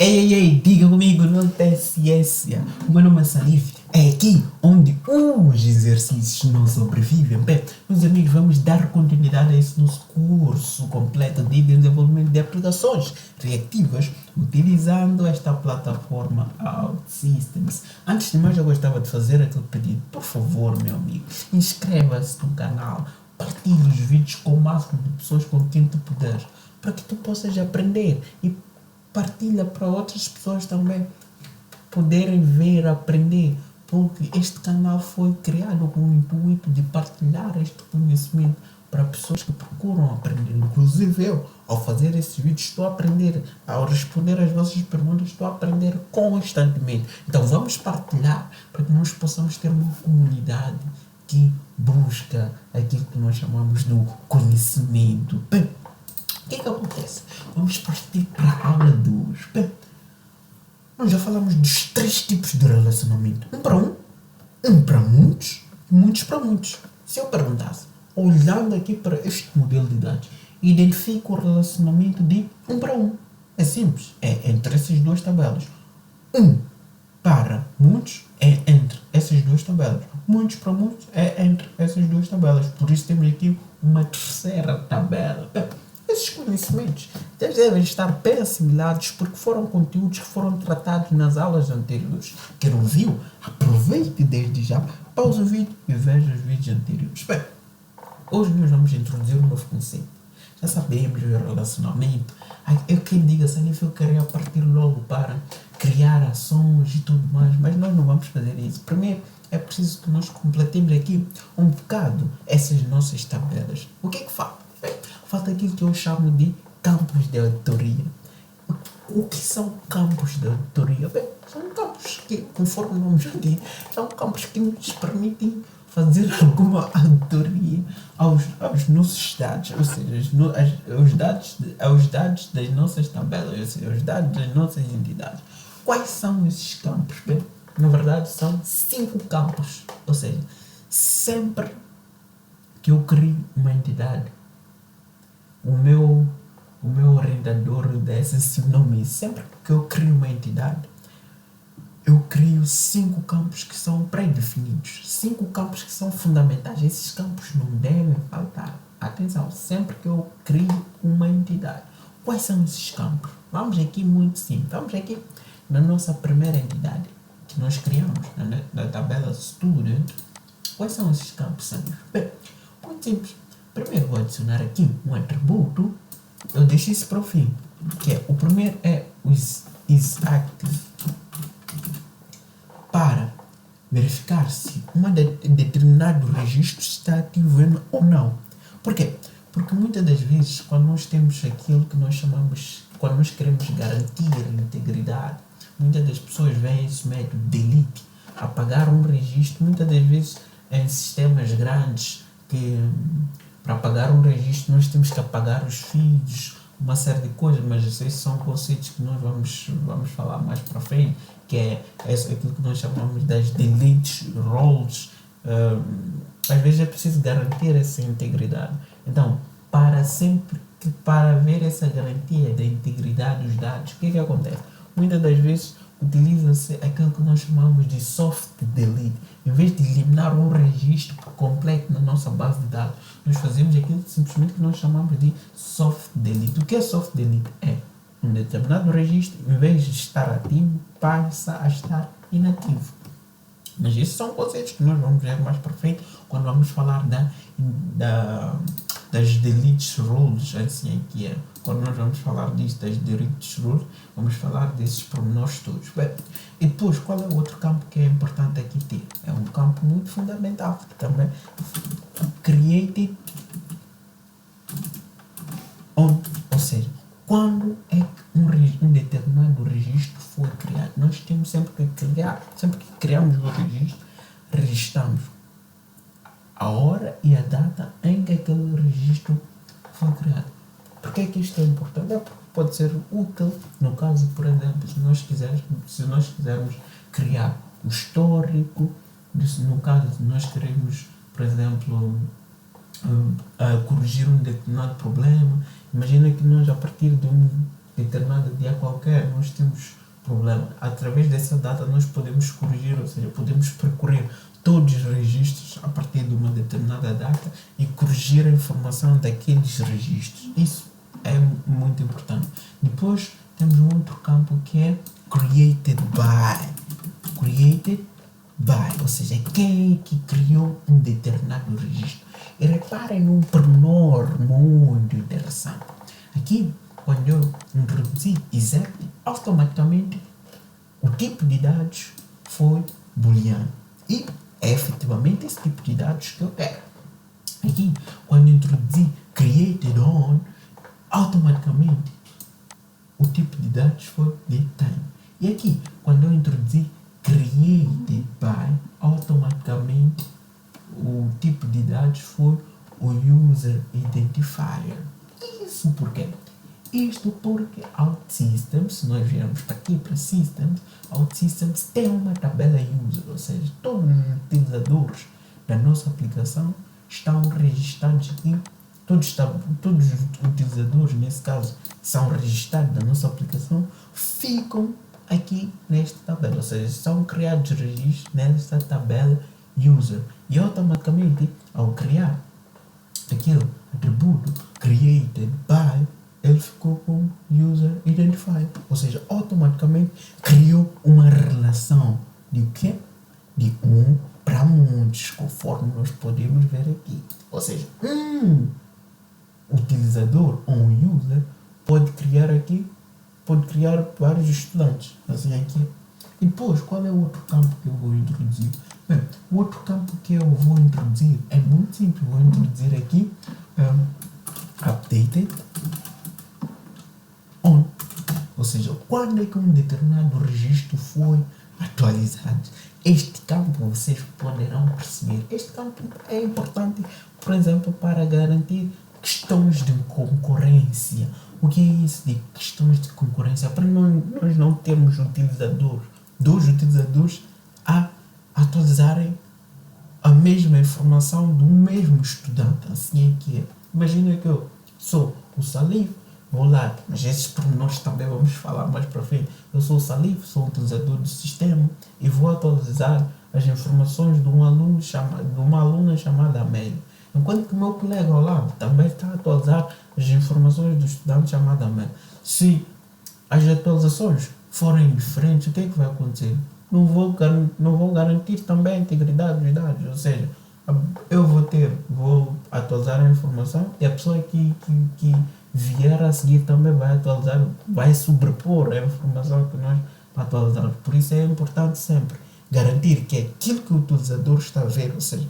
Ei, diga comigo, não tem ciência. O meu nome é Salif. É aqui onde os exercícios não sobrevivem. Bem, meus amigos, vamos dar continuidade a esse nosso curso completo de desenvolvimento de aplicações reativas utilizando esta plataforma OutSystems. Antes de mais, eu gostava de fazer aquele pedido. Por favor, meu amigo, inscreva-se no canal, partilhe os vídeos com o máximo de pessoas com quem tu puderes, para que tu possas aprender e partilha para outras pessoas também poderem ver, aprender, porque este canal foi criado com o intuito de partilhar este conhecimento para pessoas que procuram aprender. Inclusive eu, ao fazer esses vídeos, estou a aprender, ao responder às vossas perguntas, estou a aprender constantemente. Então vamos partilhar para que nós possamos ter uma comunidade que busca aquilo que nós chamamos do conhecimento. Bem, o que é que acontece? Vamos partir para a aula 2. Bem, nós já falamos dos 3 tipos de relacionamento. Um para muitos, muitos para muitos. Se eu perguntasse, olhando aqui para este modelo de dados, identifico o relacionamento de 1 para 1. É simples, é entre essas duas tabelas. 1 para muitos é entre essas duas tabelas. Muitos para muitos é entre essas duas tabelas. Por isso temos aqui uma terceira tabela. Esses conhecimentos devem estar bem assimilados porque foram conteúdos que foram tratados nas aulas anteriores. Quem não viu, aproveite desde já, pausa o vídeo e veja os vídeos anteriores. Bem, hoje nós vamos introduzir um novo conceito. Já sabemos o relacionamento. Eu quem diga, Salif, eu queria partir logo para criar ações e tudo mais, mas nós não vamos fazer isso. Primeiro, é preciso que nós completemos aqui um bocado essas nossas tabelas. O que é que falta? Falta aquilo que eu chamo de campos de auditoria. O que são campos de auditoria? Bem, são campos que, conforme o nome já diz, são campos que nos permitem fazer alguma auditoria aos nossos dados, ou seja, aos dados das nossas tabelas, ou seja, os dados das nossas entidades. Quais são esses campos? Bem, na verdade são 5 campos, ou seja, sempre que eu crio uma entidade, o meu orientador desse esse nome, sempre que eu crio uma entidade, eu crio 5 campos que são pré-definidos, 5 campos que são fundamentais. Esses campos não devem faltar. Atenção, sempre que eu crio uma entidade. Quais são esses campos? Vamos aqui muito simples. Vamos aqui na nossa primeira entidade que nós criamos, na tabela Student. Quais são esses campos? Bem, muito simples. Primeiro vou adicionar aqui um atributo. Eu deixo isso para o fim. Que é, o primeiro é o isActive, para verificar se um determinado registro está ativo ou não. Por quê? Porque muitas das vezes, quando nós temos aquilo que nós chamamos, quando nós queremos garantir a integridade, muitas das pessoas veem esse método delete, apagar um registro, muitas das vezes em sistemas grandes, que para apagar um registro nós temos que apagar os feeds, uma série de coisas, mas esses são conceitos que nós vamos falar mais para frente, que é aquilo que nós chamamos das deletes roles. Às vezes é preciso garantir essa integridade. Então, para ver essa garantia da integridade dos dados, o que acontece? Muitas das vezes utiliza-se aquilo que nós chamamos de soft delete. Em vez de eliminar um registro por completo na nossa base de dados, nós fazemos aquilo simplesmente que nós chamamos de soft delete. O que é soft delete? É um determinado registro, em vez de estar ativo, passa a estar inativo. Mas esses são conceitos que nós vamos ver mais para frente quando vamos falar das deletes rules, assim que é. Quando nós vamos falar disso, das deletes rules, vamos falar desses pormenores todos. Bem, e depois, qual é o outro campo que é importante aqui ter? É um campo muito fundamental, que também created on, ou seja, quando é que um determinado registro foi criado. Nós temos sempre que criamos o registro, registramos a hora e a data em que aquele registro foi criado. Por que é que isto é importante? É porque pode ser útil no caso, por exemplo, se nós quisermos criar o histórico, no caso se nós queremos, por exemplo, corrigir um determinado problema. Imagina que nós, a partir de um determinado dia qualquer, nós temos problema. Através dessa data nós podemos corrigir, ou seja, podemos percorrer todos os registros a partir de uma determinada data e corrigir a informação daqueles registros. Isso é muito importante. Depois temos um outro campo que é created by. Created by, ou seja, quem é que criou um determinado registro. E reparem num pormenor muito interessante. Aqui, quando eu introduzi exec, automaticamente o tipo de dados foi booleano. E é efetivamente esse tipo de dados que eu quero. Aqui, quando eu introduzi created on, automaticamente o tipo de dados foi datetime. E aqui, quando eu introduzi created by, automaticamente o tipo de dados foi o user identifier. Isso por quê? Isto porque OutSystems, se nós viermos para aqui para Systems, OutSystems tem uma tabela user, ou seja, todos os utilizadores da nossa aplicação estão registrados aqui, todos os utilizadores, nesse caso, são registrados da nossa aplicação, ficam aqui nesta tabela, ou seja, são criados registros nesta tabela user. E automaticamente, ao criar aquele atributo created by, ele ficou com user identifier, ou seja, automaticamente criou uma relação de o quê? De um para muitos, conforme nós podemos ver aqui. Ou seja, utilizador ou um user pode criar vários estudantes, assim aqui. E depois, qual é o outro campo que eu vou introduzir? Bem, o outro campo que eu vou introduzir é muito simples. Vou introduzir aqui updated on, ou seja, quando é que um determinado registro foi atualizado. Este campo vocês poderão perceber. Este campo é importante, por exemplo, para garantir questões de concorrência. O que é isso de questões de concorrência? Para nós não termos dois utilizadores a atualizarem a mesma informação do mesmo estudante. Assim é que é. Imagina que eu sou o Salif, vou lá, mas esses pormenores também vamos falar mais para frente. Eu sou o Salif, sou um utilizador do sistema e vou atualizar as informações de uma aluna chamada Amélia. Enquanto que o meu colega ao lado também está a atualizar as informações do estudante chamado Amélia. Se as atualizações forem diferentes, o que é que vai acontecer? Não vou garantir também a integridade dos dados, ou seja, eu vou atualizar a informação e a pessoa que vier a seguir também vai atualizar, vai sobrepor a informação que nós atualizamos. Por isso é importante sempre garantir que aquilo que o utilizador está a ver, ou seja,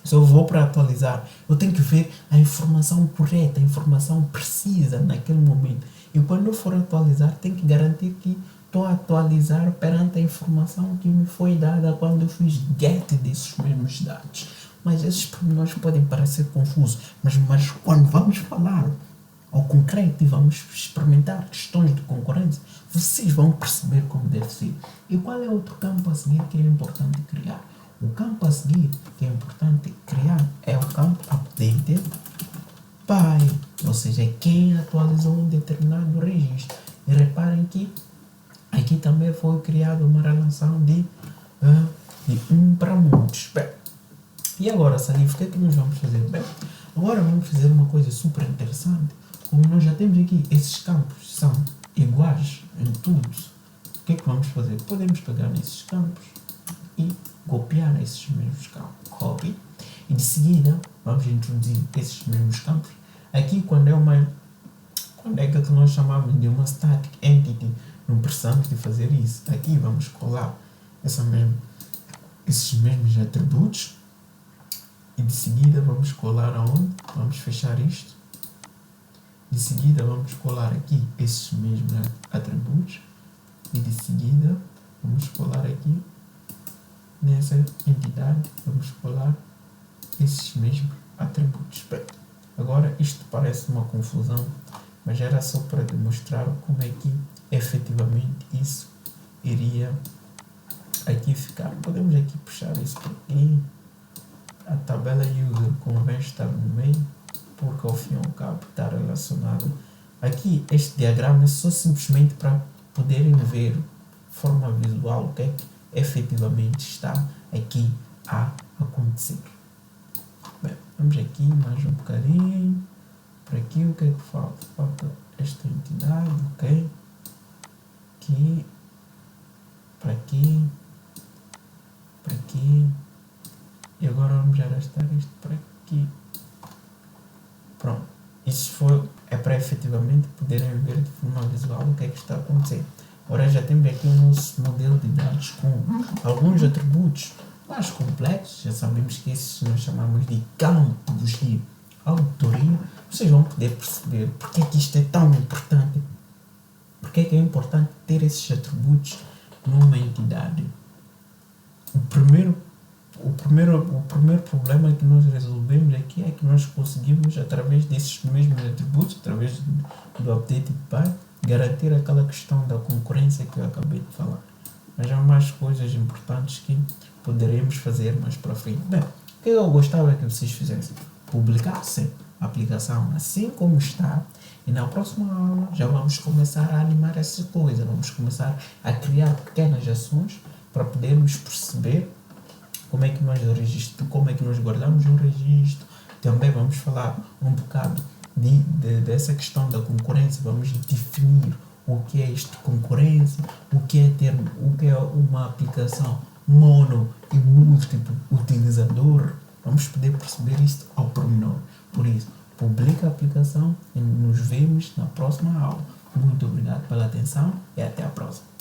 se eu vou para atualizar, eu tenho que ver a informação correta, a informação precisa naquele momento. E quando eu for atualizar, tenho que garantir que estou a atualizar perante a informação que me foi dada quando eu fiz get desses mesmos dados. Mas esses pormenores podem parecer confusos, mas quando vamos falar ao concreto e vamos experimentar questões de concorrência, vocês vão perceber como deve ser. E qual é outro campo a seguir que é importante criar? O campo a seguir que é importante criar é o campo updated by, ou seja, quem atualizou um determinado registro. E reparem que aqui também foi criada uma relação de um para muitos. Bem, e agora, Salif, o que é que nós vamos fazer? Bem, agora vamos fazer uma coisa super interessante. Como nós já temos aqui, esses campos são iguais em tudo. O que é que vamos fazer? Podemos pegar nesses campos e copiar esses mesmos campos. Copy. E de seguida, vamos introduzir esses mesmos campos. Aqui, quando é aquilo que nós chamamos de uma static entity, não precisamos de fazer isso. Aqui vamos colar esses mesmos atributos. E de seguida vamos colar aonde? Vamos fechar isto. De seguida vamos colar aqui esses mesmos atributos. E de seguida vamos colar aqui nessa entidade. Vamos colar esses mesmos atributos. Bem, agora isto parece uma confusão, mas era só para demonstrar como é que efetivamente isso iria aqui ficar. Podemos aqui puxar isso por aqui. A tabela user convém estar no meio, porque ao fim e ao cabo está relacionado Aqui, este diagrama é só simplesmente para poderem ver de forma visual o que é que efetivamente está aqui a acontecer. Bem, vamos aqui mais um bocadinho. Por aqui, o que é que falta? Falta esta entidade, ok? Aqui, para aqui, para aqui. E agora vamos arrastar isto para aqui. Pronto. Isso é para efetivamente poderem ver de forma visual o que é que está acontecendo. Agora já temos aqui o nosso modelo de dados com alguns atributos mais complexos. Já sabemos que esses nós chamamos de campos de autoria. Vocês vão poder perceber porque é que isto é tão importante. Porque é que é importante ter esses atributos numa entidade. O primeiro problema que nós resolvemos aqui é que nós conseguimos, através desses mesmos atributos, através do update by, garantir aquela questão da concorrência que eu acabei de falar. Mas há mais coisas importantes que poderemos fazer mais para frente. Bem, o que eu gostava que vocês fizessem? Publicassem a aplicação assim como está, e na próxima aula já vamos começar a animar essa coisa, vamos começar a criar pequenas ações para podermos perceber como é que nós como é que nós guardamos um registro. Também vamos falar um bocado dessa questão da concorrência, vamos definir o que é isto de concorrência, o que é uma aplicação mono e múltiplo utilizador. Vamos poder perceber isto ao pormenor. Por isso, publica a aplicação e nos vemos na próxima aula. Muito obrigado pela atenção e até a próxima.